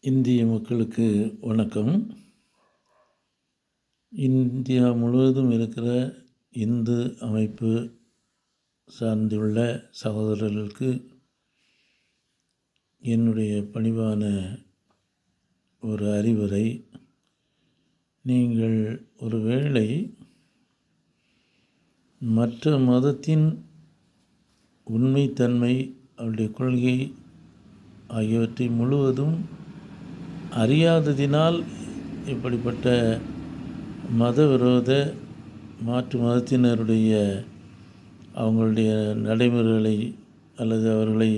இந்திய மக்களுக்கு வணக்கம். இந்தியா முழுவதும் இருக்கிற இந்து அமைப்பு சார்ந்துள்ள சகோதரர்களுக்கு என்னுடைய பணிவான ஒரு அறிவுரை. நீங்கள் ஒருவேளை மற்ற மதத்தின் உண்மைத்தன்மை, அவருடைய கொள்கை ஆகியவற்றை முழுவதும் அறியாததினால் இப்படிப்பட்ட மதவிரோத மாற்று மதத்தினருடைய அவங்களுடைய நடைமுறைகளை அல்லது அவர்களை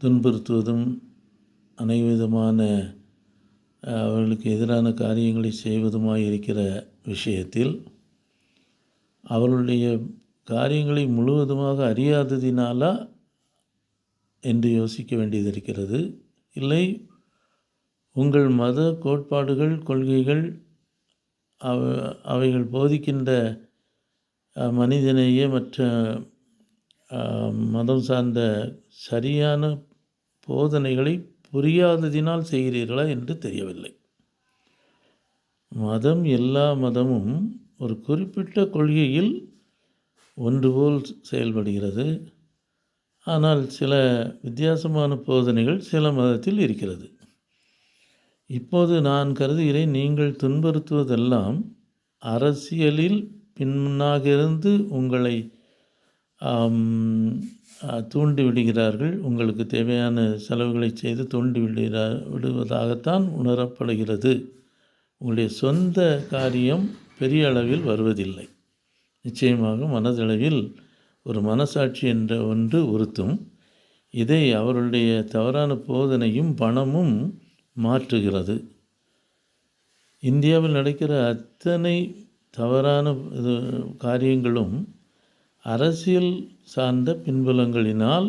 துன்புறுத்துவதும் அனைவிதமான அவர்களுக்கு எதிரான காரியங்களை செய்வதுமாய் இருக்கிற விஷயத்தில் அவர்களுடைய காரியங்களை முழுவதுமாக அறியாததினாலா என்று யோசிக்க வேண்டியது இருக்கிறது. இல்லை, உங்கள் மத கோட்பாடுகள், கொள்கைகள், அவைகள் போதிக்கின்ற மனிதநேய மற்ற மதம் சார்ந்த சரியான போதனைகளை புரியாததினால் செய்கிறீர்களா என்று தெரியவில்லை. மதம், எல்லா மதமும் ஒரு குறிப்பிட்ட கொள்கையில் ஒன்றுபோல் செயல்படுகிறது. ஆனால் சில வித்தியாசமான போதனைகள் சில மதத்தில் இருக்கிறது. இப்போது நான் கருதுகிறேன், நீங்கள் துன்புறுத்துவதெல்லாம் அரசியலில் பின்னாக இருந்து உங்களை தூண்டிவிடுகிறார்கள். உங்களுக்கு தேவையான செலவுகளை செய்து விடுவதாகத்தான் உணரப்படுகிறது. உங்களுடைய சொந்த காரியம் பெரிய அளவில் வருவதில்லை. நிச்சயமாக மனதளவில் ஒரு மனசாட்சி என்ற ஒன்று உறுத்தும். இதை அவருடைய தவறான போதனையும் பணமும் மாற்றுகிறது. இந்தியாவில் நடக்கிற அத்தனை தவறான காரியங்களும் அரசியல் சார்ந்த பின்புலங்களினால்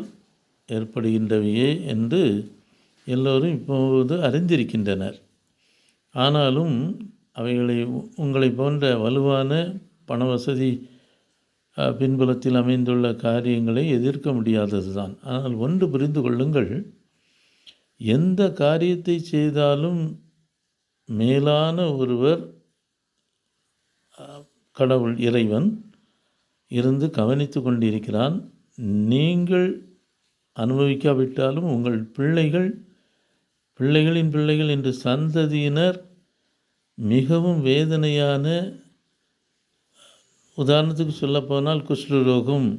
ஏற்படுகின்றவையே என்று எல்லோரும் இப்போது அறிந்திருக்கின்றனர். ஆனாலும் அவைகளை உங்களை போன்ற வலுவான பண வசதி பின்புலத்தில் அமைந்துள்ள காரியங்களை எதிர்க்க முடியாதது தான். ஆனால் ஒன்று புரிந்து கொள்ளுங்கள், எந்த காரியத்தை செய்தாலும் மேலான ஒருவர், கடவுள், இறைவன் இருந்து கவனித்து கொண்டிருக்கிறான். நீங்கள் அனுபவிக்காவிட்டாலும் உங்கள் பிள்ளைகளின் பிள்ளைகள் என்று சந்ததியினர் மிகவும் வேதனையான, உதாரணத்துக்கு சொல்லப்போனால் குஷ்டரோகம்,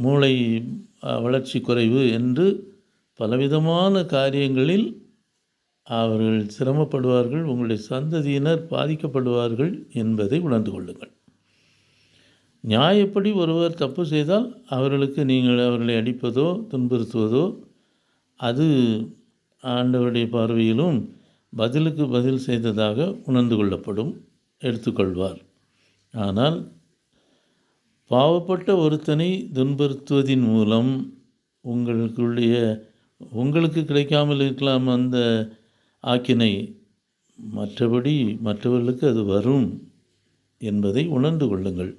மூளை வளர்ச்சி குறைவு என்று பலவிதமான காரியங்களில் அவர்கள் சிரமப்படுவார்கள். உங்களுடைய சந்ததியினர் பாதிக்கப்படுவார்கள் என்பதை உணர்ந்து கொள்ளுங்கள். நியாயப்படி ஒருவர் தப்பு செய்தால் அவர்களுக்கு நீங்கள் அவர்களை அடிப்பதோ துன்புறுத்துவதோ அது ஆண்டவருடைய பார்வையிலும் பதிலுக்கு பதில் செய்ததாக உணர்ந்து கொள்ளப்படும், எடுத்துக்கொள்வார். ஆனால் பாவப்பட்ட ஒருத்தனை துன்புறுத்துவதின் மூலம் உங்களுக்கு கிடைக்காமல் இருக்கலாம் அந்த ஆக்கினை, மற்றபடி மற்றவர்களுக்கு அது வரும் என்பதை உணர்ந்து கொள்ளுங்கள்.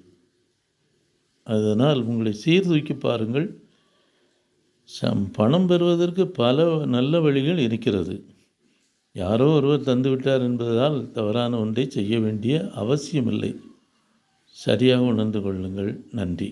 அதனால் உங்களை சீர்தூக்கி பாருங்கள். பணம் பெறுவதற்கு பல நல்ல வழிகள் இருக்கிறது. யாரோ ஒருவர் தந்துவிட்டார் என்பதால் தவறான ஒன்றை செய்ய வேண்டிய அவசியமில்லை. சரியாக உணர்ந்து கொள்ளுங்கள். நன்றி.